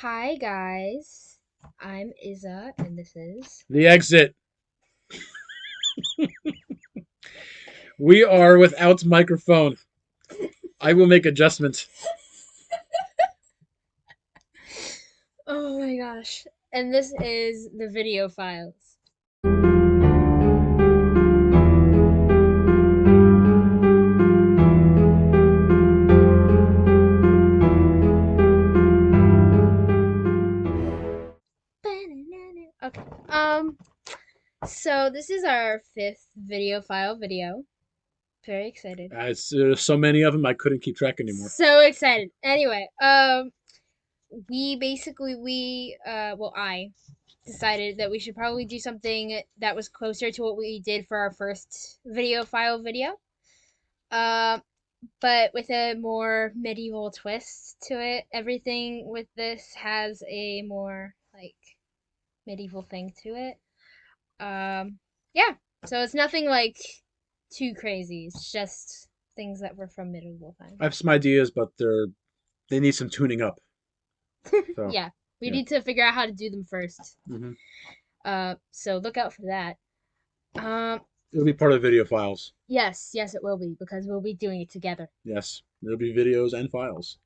Hi guys, I'm Izza, and this is. The exit. We are without microphone. I will make adjustments. Oh my gosh. And this is the video files. Okay. So this is our fifth video file video. Very excited. There's so many of them, I couldn't keep track anymore. So excited. Anyway, I decided that we should probably do something that was closer to what we did for our first video file video. But with a more medieval twist to it. Everything with this has a more like medieval thing to it. Yeah. So it's nothing like too crazy. It's just things that were from medieval times. I have some ideas, but they need some tuning up. So Yeah. We need to figure out how to do them first. Mm-hmm. So look out for that. It'll be part of the video files. Yes, it will be because we'll be doing it together. Yes, there'll be videos and files.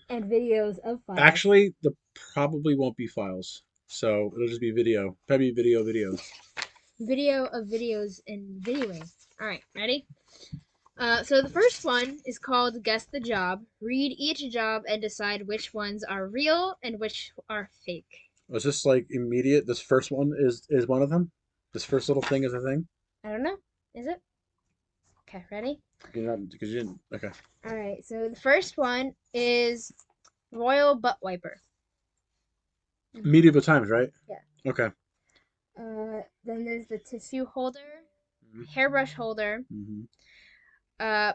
And videos of files. Actually, there probably won't be files, so it'll just be video. Probably videos. Video of videos and videoing. All right, ready? So the first one is called Guess the Job. Read each job and decide which ones are real and which are fake. Was this like immediate? This first one is one of them. This first little thing is a thing. I don't know. Is it? Okay, ready? Because you didn't. Okay. All right. So the first one is Royal Butt Wiper. Medieval times, right? Yeah. Okay. Then there's the tissue holder, hairbrush holder,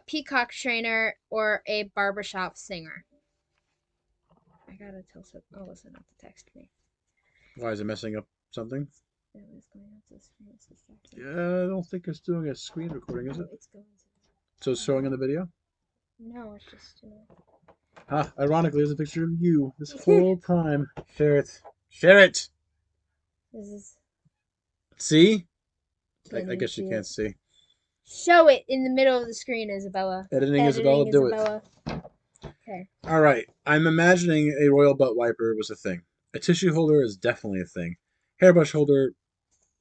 peacock trainer, or a barbershop singer. I gotta tell Alyssa not to text me. Why is it messing up something? Yeah, I don't think it's doing a screen recording, is it? It's going to. So it's showing in the video? No, it's just. Ironically, there's a picture of you this whole time. Share it. Share it! This is. See? I guess you can't see. Show it in the middle of the screen, Isabella. Editing Isabella, do it. Okay. Alright, I'm imagining a royal butt wiper was a thing. A tissue holder is definitely a thing. Hairbrush holder,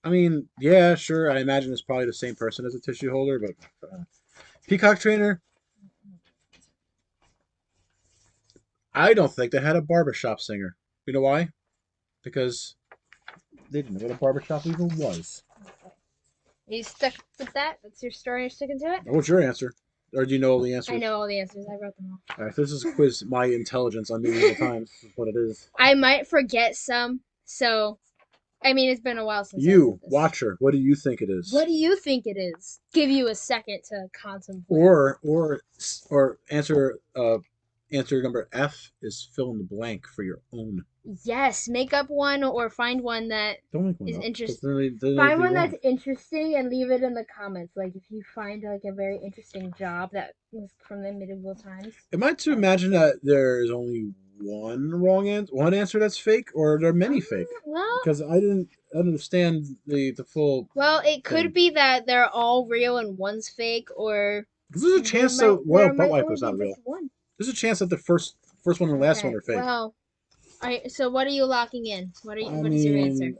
I mean, yeah, sure, I imagine it's probably the same person as a tissue holder, but... peacock trainer? I don't think they had a barbershop singer. You know why? Because they didn't know what a barbershop even was. You stuck with that? That's your story? You're sticking to it? What's your answer? Or do you know all the answers? I know all the answers. I wrote them all. Alright, this is quiz my intelligence on medieval times. This is what it is. I might forget some, so... I mean, it's been a while since you, watcher, what do you think it is? What do you think it is? Give you a second to contemplate. Or answer number F is fill in the blank for your own. Yes, make up one or find one that is interesting. Find one that's interesting and leave it in the comments. Like if you find like a very interesting job that was from the medieval times. Am I to imagine that there is only one answer that's fake, or are there many fake? Well, because I didn't understand the full. Well, it could be that they're all real and one's fake, or there's a chance that royal butt wiper is not real. There's a chance that the first one and the last one are fake. Well, so what are you locking in? What is your answer?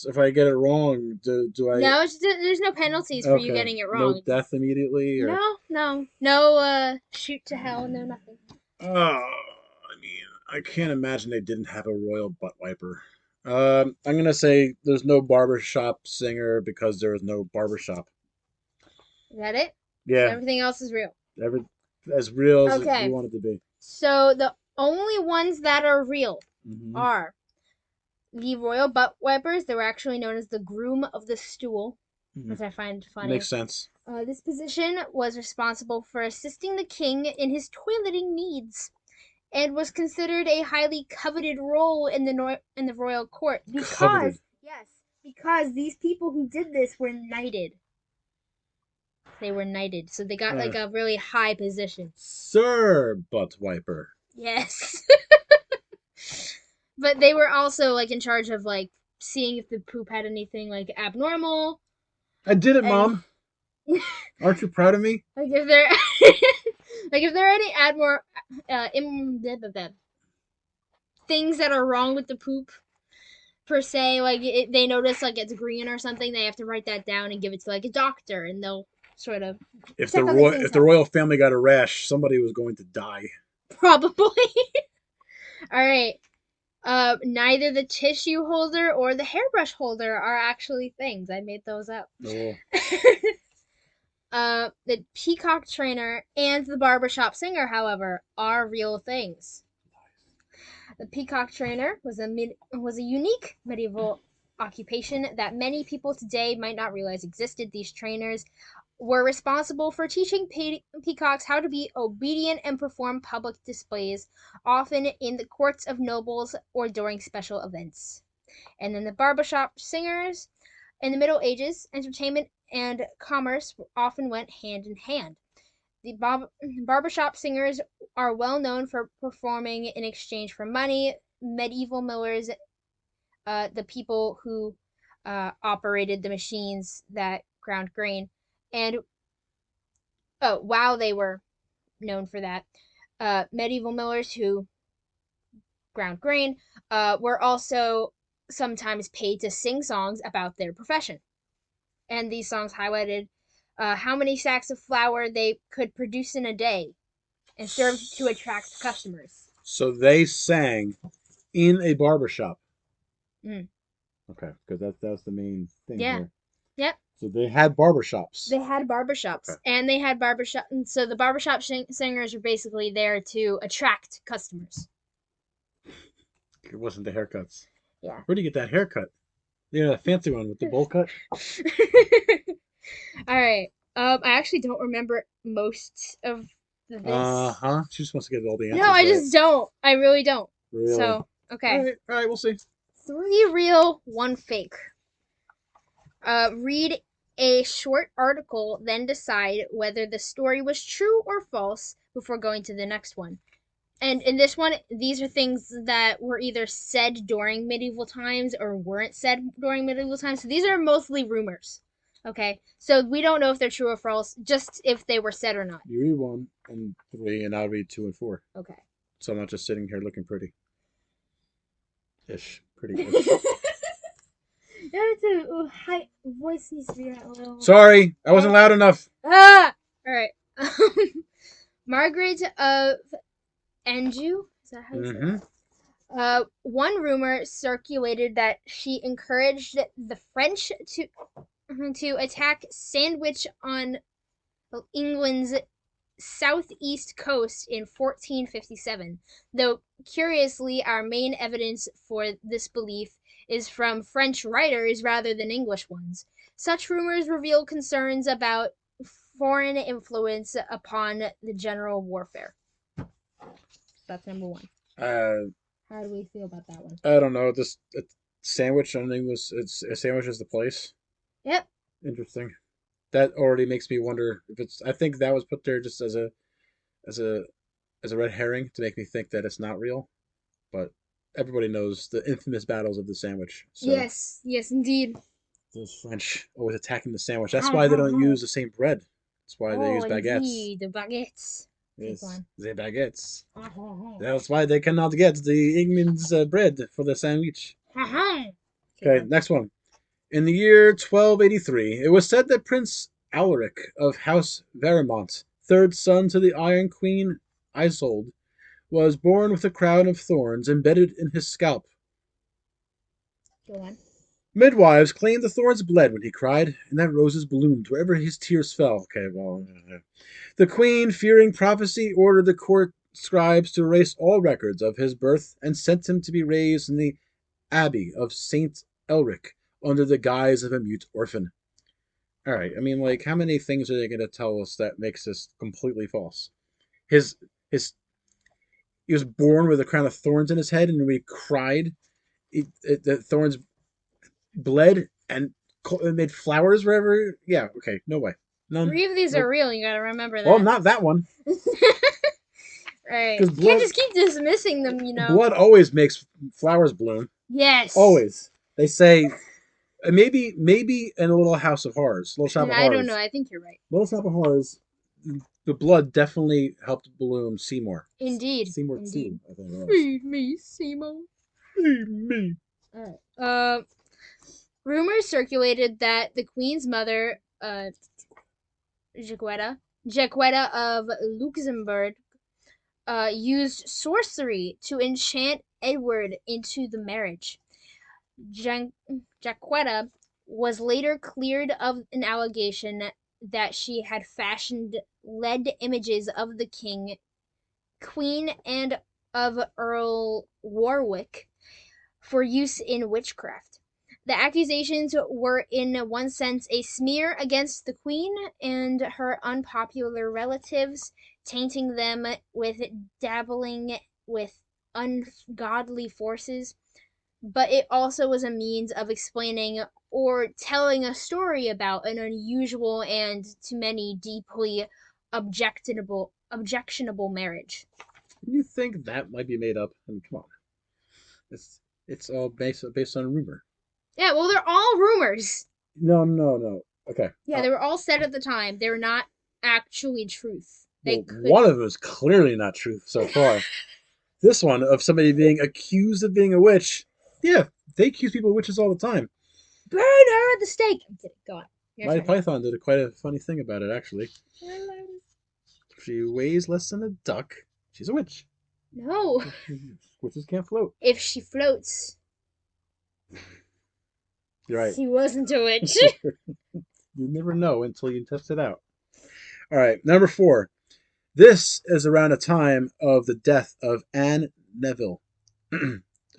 If I get it wrong, do I? No, there's no penalties for you getting it wrong. No death immediately. Or... No. Shoot to hell. No nothing. I mean, I can't imagine they didn't have a royal butt wiper. I'm gonna say there's no barbershop singer because there is no barbershop. Is that it? Yeah. So everything else is real. As real as you want it to be. So the only ones that are real are the royal butt wipers. They were actually known as the groom of the stool, which I find funny. Makes sense. This position was responsible for assisting the king in his toileting needs, and was considered a highly coveted role in the royal court because these people who did this were knighted. They were knighted, so they got like a really high position. Sir Butt Wiper. Yes. But they were also like in charge of like seeing if the poop had anything like abnormal. I did it, And Mom. Aren't you proud of me? like if there, like if there are any things that are wrong with the poop per se, like they notice like it's green or something, they have to write that down and give it to like a doctor, and they'll sort of If check on the if the royal family got a rash, somebody was going to die. Probably. All right. Neither the tissue holder or the hairbrush holder are actually things. I made those up. Oh. The peacock trainer and the barbershop singer, however, are real things. The peacock trainer was a unique medieval occupation that many people today might not realize existed. These trainers were responsible for teaching peacocks how to be obedient and perform public displays, often in the courts of nobles or during special events. And then the barbershop singers. In the Middle Ages, entertainment and commerce often went hand in hand. The barbershop singers are well known for performing in exchange for money. Medieval millers, the people who operated the machines that ground grain, and while they were known for that, medieval millers who ground grain were also sometimes paid to sing songs about their profession. And these songs highlighted how many sacks of flour they could produce in a day and served to attract customers. So they sang in a barbershop. Mm. Okay, because that's the main thing Yeah. here. Yep. So they had barbershops. They had barbershops. Okay. And they had barbershop. So the barbershop singers were basically there to attract customers. It wasn't the haircuts. Yeah. Where do you get that haircut? Yeah, that fancy one with the bowl cut. All right. I actually don't remember most of this. She just wants to get all the answers. No, I just don't. I really don't. Really? So, okay. All right, we'll see. 3 real, 1 fake. Read a short article, then decide whether the story was true or false before going to the next one. And in this one, these are things that were either said during medieval times or weren't said during medieval times. So these are mostly rumors. Okay, so we don't know if they're true or false, just if they were said or not. You read 1 and 3, and I'll read 2 and 4. Okay. So I'm not just sitting here looking pretty. Pretty-ish. High voice needs to be a little. Sorry, I wasn't loud enough. All right. Margaret of Anjou. Is that how you say it? One rumor circulated that she encouraged the French to attack Sandwich on England's southeast coast in 1457. Though, curiously, our main evidence for this belief is from French writers rather than English ones. Such rumors reveal concerns about foreign influence upon the general warfare. That's number 1. How do we feel about that one? I don't know. This Sandwich on English. It's a Sandwich is the place. Yep. Interesting. That already makes me wonder if it's. I think that was put there just as a red herring to make me think that it's not real. But everybody knows the infamous battles of the Sandwich. So yes, indeed. Those French always attacking the sandwich. That's why they don't use the same bread. That's why they use baguettes. Indeed, the baguettes. Yes, the baguettes. That's why they cannot get the England's bread for the sandwich. Okay, next one. In the year 1283, it was said that Prince Alaric of House Veramont, third son to the Iron Queen Isolde, was born with a crown of thorns embedded in his scalp. Go on. Midwives claimed the thorns bled when he cried, and that roses bloomed wherever his tears fell. Okay, well, the queen, fearing prophecy, ordered the court scribes to erase all records of his birth and sent him to be raised in the abbey of Saint Elric under the guise of a mute orphan. All right, I mean, like, how many things are they going to tell us that makes this completely false? He was born with a crown of thorns in his head, and when he cried, the thorns bled and made flowers wherever. Yeah, okay, no way. None. 3 of these are real. You gotta remember that. Well, not that one. Right. Because You can't just keep dismissing them, you know. Blood always makes flowers bloom. Yes. Always. They say maybe in a Little House of Horrors, Little Shop of Horrors. I don't know. I think you're right. Little Shop of Horrors, the blood definitely helped bloom Seymour. Indeed. Seymour Indeed. 2, I think it was. Feed me, Seymour. Feed me. Alright. Rumors circulated that the Queen's mother, Jacquetta of Luxembourg, used sorcery to enchant Edward into the marriage. Jacquetta was later cleared of an allegation that she had fashioned lead images of the king, queen, and of Earl Warwick for use in witchcraft. The accusations were in one sense a smear against the queen and her unpopular relatives, tainting them with dabbling with ungodly forces, but it also was a means of explaining or telling a story about an unusual and, to many, deeply objectionable marriage. You think that might be made up? I mean, come on. It's all based on rumor. Yeah, well, they're all rumors. No. Okay. Yeah, they were all said at the time. They were not actually truth. One of them is clearly not truth so far. This one of somebody being accused of being a witch. Yeah, they accuse people of witches all the time. Burn her at the stake. I'm kidding. Go on. Monty Python did quite a funny thing about it, actually. If she weighs less than a duck, she's a witch. No. Witches can't float. If she floats. You're right. She wasn't a witch. You never know until you test it out. All right, number 4. This is around a time of the death of Anne Neville.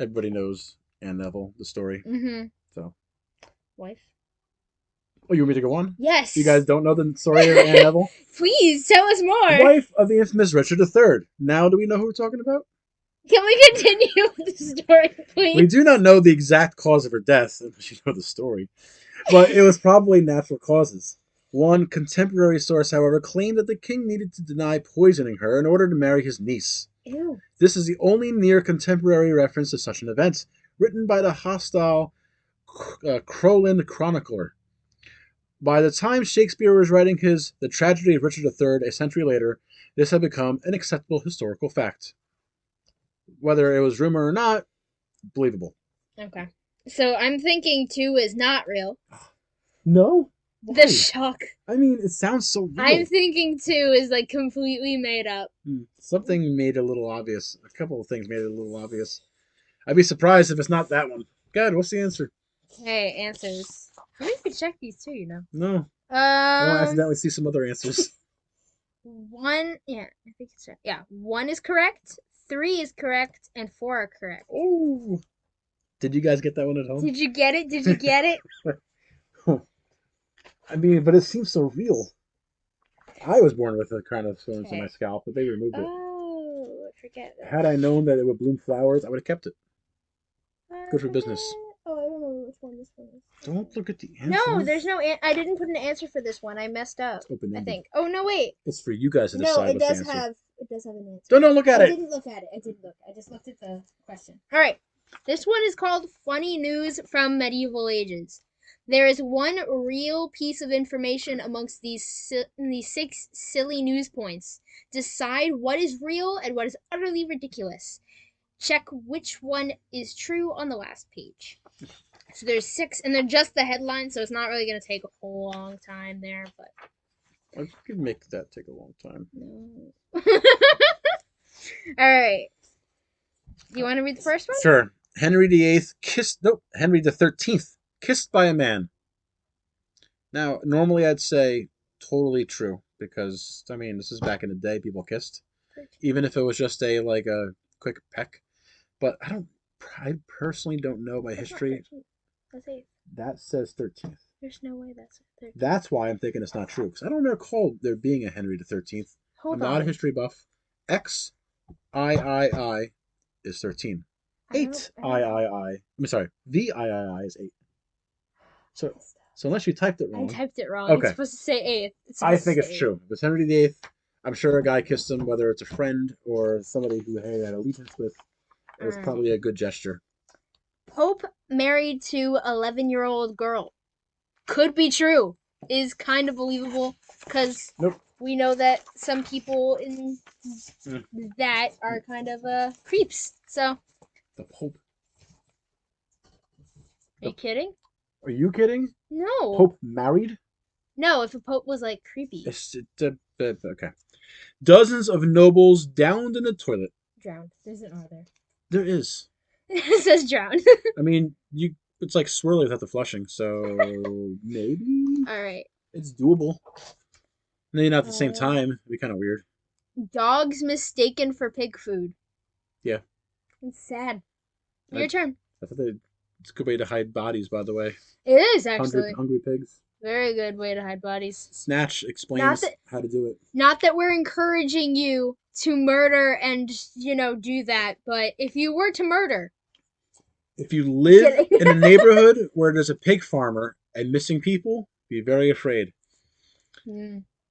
Everybody knows Anne Neville, the story. Mm-hmm. So. Wife. Oh, you want me to go on? Yes. You guys don't know the story of Anne Neville? Please, tell us more. Wife of the infamous Richard III. Now do we know who we're talking about? Can we continue with the story, please? We do not know the exact cause of her death, unless you know the story. But it was probably natural causes. One contemporary source, however, claimed that the king needed to deny poisoning her in order to marry his niece. Ew. This is the only near-contemporary reference to such an event, written by the hostile Crowland Chronicler. By the time Shakespeare was writing his The Tragedy of Richard III a century later, this had become an acceptable historical fact. Whether it was rumor or not, believable. Okay. So I'm thinking 2 is not real. No? Why? The shock. I mean, it sounds so real. I'm thinking 2 is like completely made up. Something made it a little obvious. A couple of things made it a little obvious. I'd be surprised if it's not that one. God, what's the answer? Okay, answers. Maybe we could check these too, you know. No. I don't accidentally see some other answers. 1, yeah, I think it's right. Yeah, 1 is correct, 3 is correct, and 4 are correct. Oh. Did you guys get that one at home? Did you get it? Did you get it? I mean, but it seems so real. I was born with a crown of thorns on my scalp, but they removed it. Oh, I forget that. Had I known that it would bloom flowers, I would have kept it. Good for business. Oh, I don't know which one this one is. Don't look at the answer. No, there's no I didn't put an answer for this one. I messed up. Open-ended. I think. Oh, no, wait. It's for you guys to decide No, it what's does the answer. it does have an answer. Don't look at it. I didn't look at it. I didn't look. I just looked at the question. All right. This one is called Funny News from Medieval Ages. There is one real piece of information amongst these 6 silly news points. Decide what is real and what is utterly ridiculous. Check which one is true on the last page. So there's 6, and they're just the headlines, so it's not really going to take a whole long time there, but... I could make that take a long time. No. Alright. Do you want to read the first one? Sure. Henry the XIII kissed by a man. Now, normally I'd say totally true, because, I mean, this is back in the day, people kissed. Even if it was just a quick peck. But I personally don't know my history. That's 8. That says 13th. There's no way that's 13th. That's why I'm thinking it's not true, because I don't recall there being a Henry the 13th. I'm not a history buff. XIII is 13. 8 III. I'm sorry. VIII is 8. So unless you typed it wrong. I typed it wrong. Okay. It's supposed to say 8. I think it's true. If it's Henry VIII, I'm sure a guy kissed him, whether it's a friend or somebody who he had allegiance with. It was Alright. probably a good gesture. Pope married to 11-year-old girl. Could be true. Is kind of believable because Nope. we know that some people in Mm. that are kind of creeps. So, The Pope. are you kidding? Are you kidding? No. Pope married? No, if a pope was like creepy. Okay. Dozens of nobles downed in the toilet. Drowned. There's an R there. There is. It says drowned. I mean, it's like swirly without the flushing, so maybe Alright. it's doable. Maybe not at the same time. It'd be kind of weird. Dogs mistaken for pig food. Yeah. It's sad. Your turn. I thought it's a good way to hide bodies, by the way. It is actually. Hungry pigs. Very good way to hide bodies. Snatch explains how to do it. Not that we're encouraging you to murder and, do that, but if you were to murder. If you live in a neighborhood where there's a pig farmer and missing people, be very afraid.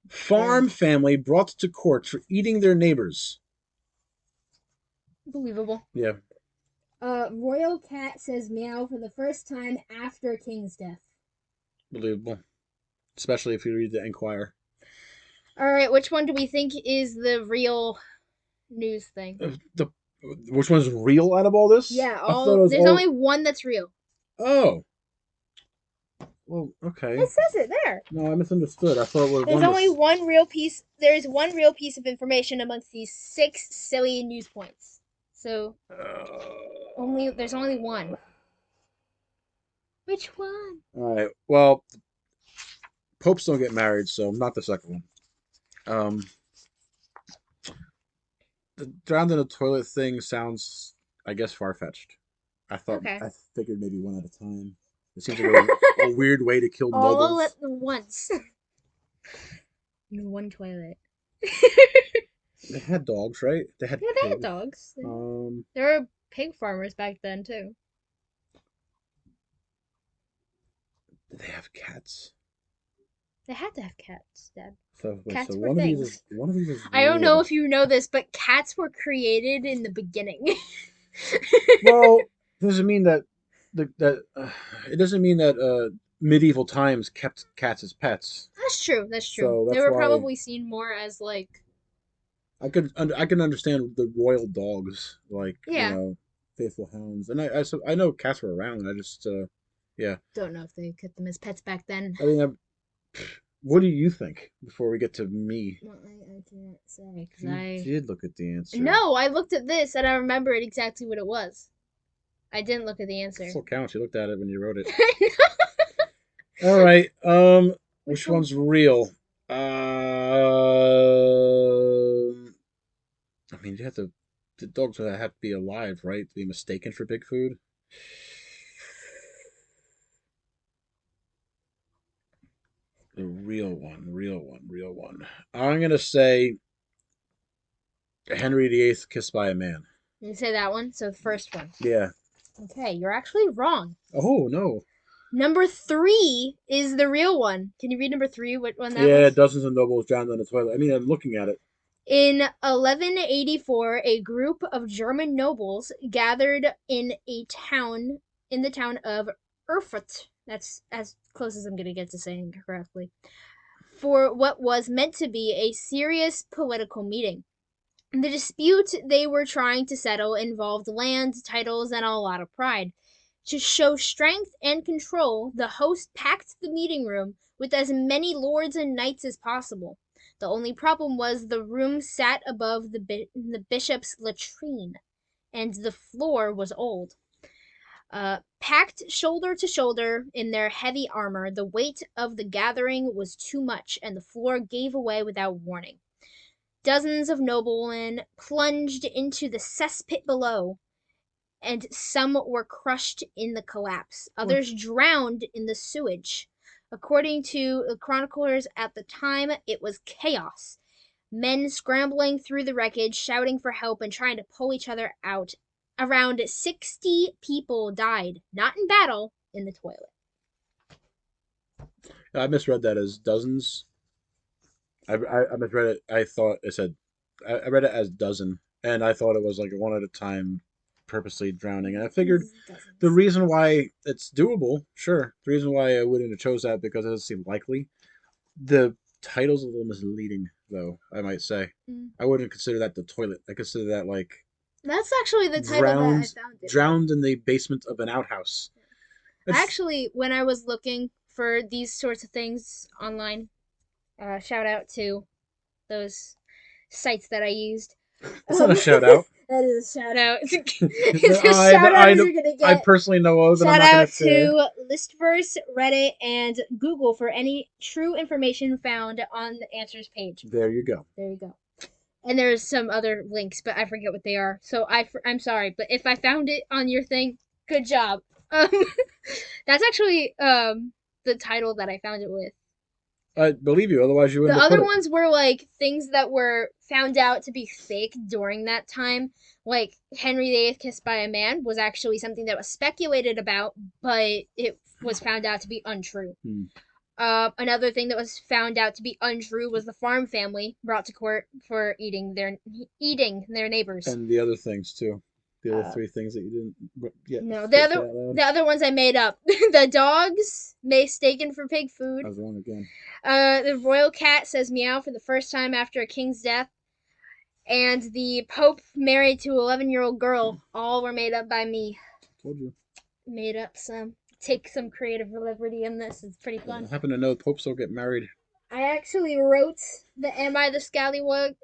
Farm family brought to court for eating their neighbors. Believable. Yeah. Royal cat says meow for the first time after king's death. Believable. Especially if you read the Enquirer. Alright, which one do we think is the real news thing? Which one's real out of all this? Yeah, there's only one that's real. Oh. Well, okay. It says it there. No, I misunderstood. I thought it was There's only one real piece. There's one real piece of information amongst these 6 silly news points. So there's only one. Which one? All right. Well, popes don't get married, so not the second one. The drowned in a toilet thing sounds, I guess, far-fetched. I figured maybe one at a time. It seems like a weird way to kill nobles. All at once. In one toilet. They had dogs, right? They had dogs. There were pig farmers back then too. Did they have cats? They had to have cats, Dad. Cats were things. One of these is I don't know if you know this, but cats were created in the beginning. Well, doesn't mean that it doesn't mean that medieval times kept cats as pets. That's true. So they were probably seen more as like. I can understand the royal dogs, like faithful hounds, and I know cats were around. I just don't know if they kept them as pets back then. I mean, what do you think before we get to me? Well, I can't say because I did look at the answer. No, I looked at this and I remembered exactly what it was. I didn't look at the answer. Still counts. You looked at it when you wrote it. All right. Which one's real? I mean, the dogs would have to be alive, right? To be mistaken for pig food. The real one. I'm gonna say Henry VIII kissed by a man. You say that one? So the first one. Yeah. Okay, you're actually wrong. Oh, no. Number 3 is the real one. Can you read number 3? What one that was? Yeah, dozens of nobles drowned in the toilet. I mean, I'm looking at it. In 1184, a group of German nobles gathered in the town of Erfurt. That's as close as I'm going to get to saying it correctly. For what was meant to be a serious political meeting. The dispute they were trying to settle involved land, titles, and a lot of pride. To show strength and control, the host packed the meeting room with as many lords and knights as possible. The only problem was the room sat above the bishop's latrine, and the floor was old. Packed shoulder to shoulder in their heavy armor, the weight of the gathering was too much, and the floor gave away without warning. Dozens of noblemen plunged into the cesspit below, and some were crushed in the collapse. Others drowned in the sewage. According to the chroniclers at the time, it was chaos. Men scrambling through the wreckage, shouting for help, and trying to pull each other out. Around 60 people died, not in battle, in the toilet. I misread that as dozens. I misread it. I thought it said I read it as dozen, and I thought it was like one at a time, purposely drowning. And I figured the Dozens. reason why it's doable, sure, the reason why I wouldn't have chose that because it doesn't seem likely. The title's a little misleading, though, I might say. Mm. I wouldn't consider that the toilet. I consider that like That's actually the title that I drowned found it with. drowned in the basement of an outhouse. It's Actually, when I was looking for these sorts of things online, shout out to those sites that I used. it's not a shout out. That is a shout out. that It's a I shout that out I you're gonna I get. personally know of that I'm Shout not gonna out share. to Listverse, Reddit, and Google for any true information found on the answers page. There you go. There you go. And there's some other links, but I forget what they are. So I'm sorry, but if I found it on your thing, good job. Um, that's actually the title that I found it with. I believe you, otherwise you The wouldn't have put other it. ones were like things that were found out to be fake during that time. Like Henry VIII kissed by a man was actually something that was speculated about, but it was found out to be untrue. Hmm. Another thing that was found out to be untrue was the farm family brought to court for eating their neighbors. And the other things too. The other Uh, three things that you didn't yet no, say out loud. the other ones I made up. The dogs mistaken for pig food. I was wrong again. The royal cat says meow for the first time after a king's death. And the Pope married to 11-year-old girl. All were made up by me. Told you. Made up some. Take some creative liberty in this. It's pretty I fun. happen to know popes don't get married. I actually wrote the Am I the Scallywag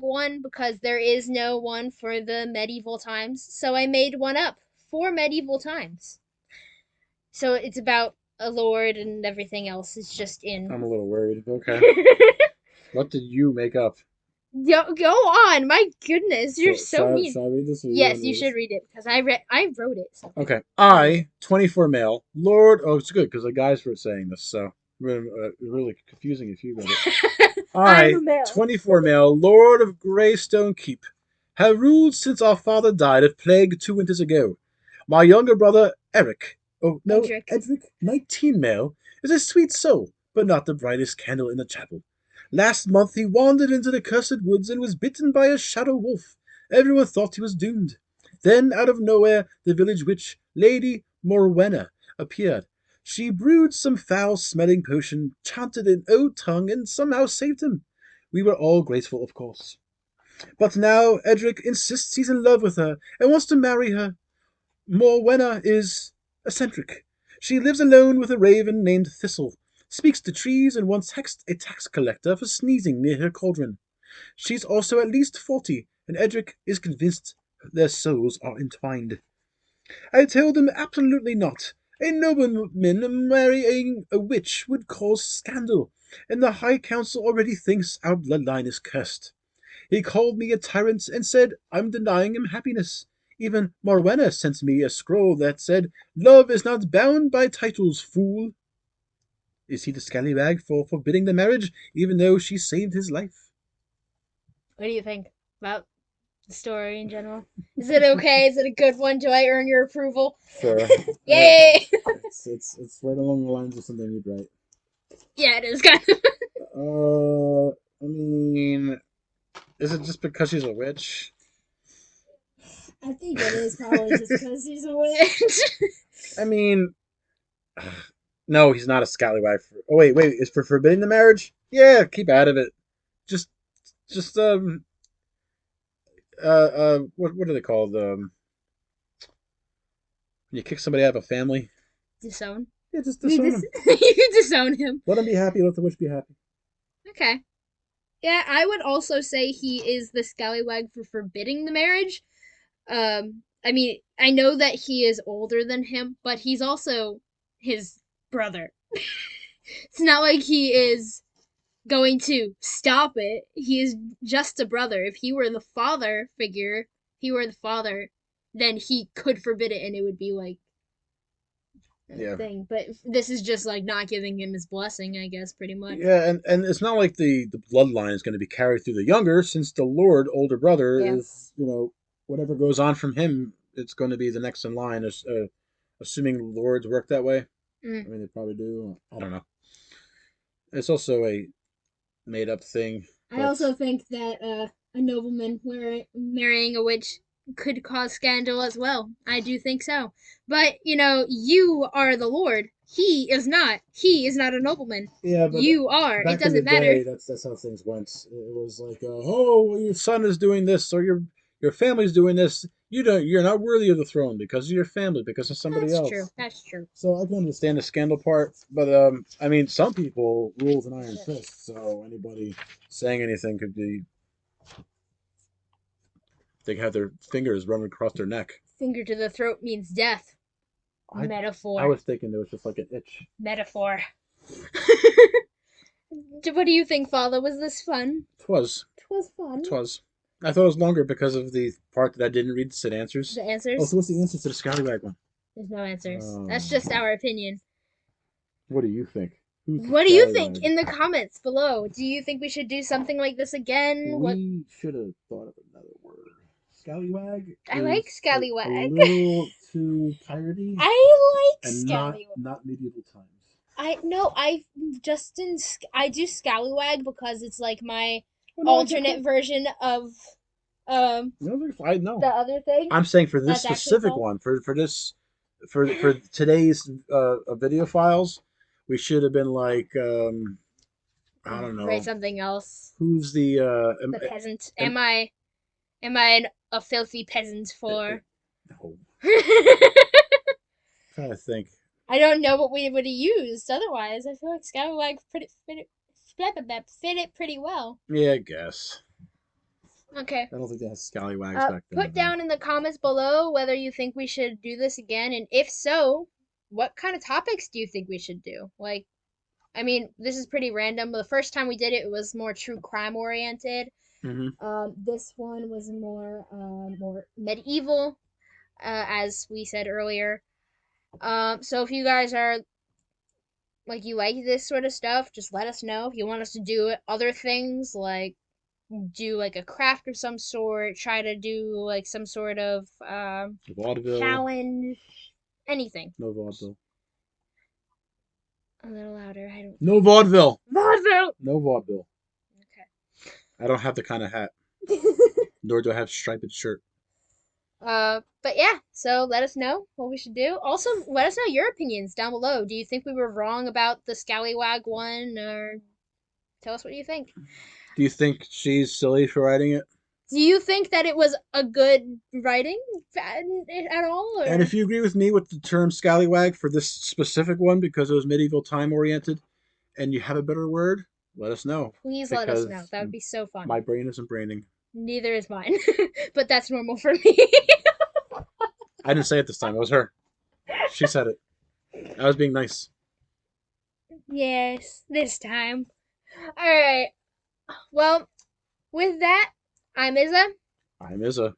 one because there is no one for the medieval times. So I made one up for medieval times. So it's about a lord and everything else is just in. I'm a little worried. Okay. What did you make up? Go on. My goodness, you're so mean. Shall I read this? Or Yes, you should read it because I wrote it. So. Okay. I, 24 male, Lord. Oh, it's good because the guys were saying this, so really confusing if you read it. I, 24 male, Lord of Greystone Keep, have ruled since our father died of plague 2 winters ago. My younger brother, Eric, oh no, Edric, 19 male, is a sweet soul, but not the brightest candle in the chapel. Last month he wandered into the cursed woods and was bitten by a shadow wolf. Everyone thought he was doomed. Then, out of nowhere, the village witch, Lady Morwenna, appeared. She brewed some foul-smelling potion, chanted in old tongue, and somehow saved him. We were all grateful, of course. But now Edric insists he's in love with her and wants to marry her. Morwenna is eccentric. She lives alone with a raven named Thistle, speaks to trees, and once hexed a tax collector for sneezing near her cauldron. She's also at least 40, and Edric is convinced their souls are entwined. I told him absolutely not. A nobleman marrying a witch would cause scandal, and the High Council already thinks our bloodline is cursed. He called me a tyrant and said I'm denying him happiness. Even Morwenna sent me a scroll that said, "Love is not bound by titles, fool." Is he the scallywag for forbidding the marriage, even though she saved his life? What do you think about the story in general? Is it okay? Is it a good one? Do I earn your approval? Sure. Yay! It's right along the lines of something you'd write. Yeah, it is kind of. I mean, is it just because she's a witch? I think it is probably just because he's a witch. I mean, no, he's not a scallywag. Oh wait, is for forbidding the marriage? Yeah, keep out of it. Just, just what are they called? When you kick somebody out of a family. Disown. Yeah, just disown him. You disown him. Let him be happy. Let the witch be happy. Okay. Yeah, I would also say he is the scallywag for forbidding the marriage. I mean, I know that he is older than him, but he's also his brother. It's not like he is going to stop it. He is just a brother. If he were the father figure, if he were the father, then he could forbid it and it would be like Yeah. thing. But this is just like not giving him his blessing, I guess, pretty much. Yeah, and it's not like the bloodline is going to be carried through the younger, since the Lord, older brother, is, whatever goes on from him, it's going to be the next in line, assuming lords work that way. I mean, they probably do. I don't know. It's also made up thing. I also think that a nobleman marrying a witch could cause scandal as well. I do think so. But, you are the Lord. He is not. He is not a nobleman. Yeah, but You are. It back in the doesn't matter. day, that's how things went. It was like, oh, your son is doing this, or your family's doing this. You're not worthy of the throne because of your family, because of somebody That's else. true. That's true. So I can understand the scandal part, but I mean, some people rule with an iron fist. So anybody saying anything could be, they could have their fingers running across their neck. Finger to the throat means death. Metaphor. I was thinking it was just like an itch. Metaphor. What do you think, Father? Was this fun? Twas. Twas fun. Twas. I thought it was longer because of the part that I didn't read the said answers. The answers? Oh, so what's the answer to the scallywag one? There's no answers. That's just our opinion. What do you think? What do you think in the comments below? Do you think we should do something like this again? We should have thought of another word. Scallywag? I like scallywag. A little too piratey. I like and scallywag. Not medieval times. I do scallywag because it's like my alternate version of No, the other thing. I'm saying for this specific one, for today's video files, we should have been like I don't know. Write something else. Who's the peasant? Am I a filthy peasant for? No. Trying to think. I don't know what we would have used otherwise. I feel like scallywag fit it pretty well. Yeah, I guess. Okay. I don't think they had scallywags back then. Put down in the comments below whether you think we should do this again, and if so, what kind of topics do you think we should do? Like, I mean, this is pretty random. The first time we did it, it was more true crime oriented. Mm-hmm. This one was more medieval, as we said earlier. So if you guys are like you like this sort of stuff, just let us know. If you want us to do other things like do like a craft of some sort, try to do like some sort of vaudeville challenge, anything. No vaudeville. A little louder. I don't. No vaudeville. Vaudeville. No vaudeville. Okay. I don't have the kind of hat. Nor do I have striped shirt. But yeah, so let us know what we should do. Also, let us know your opinions down below. Do you think we were wrong about the scallywag one, or tell us what you think. Do you think she's silly for writing it? Do you think that it was a good writing at all? Or? And if you agree with me with the term scallywag for this specific one because it was medieval time oriented, and you have a better word, let us know. Please let us know. That would be so fun. My brain isn't braining. Neither is mine, but that's normal for me. I didn't say it this time. It was her. She said it. I was being nice. Yes, this time. All right. Well, with that, I'm Izza. I'm Izza.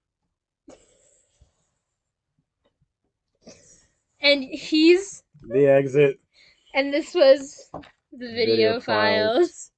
And he's... The Exit. And this was the Video Files.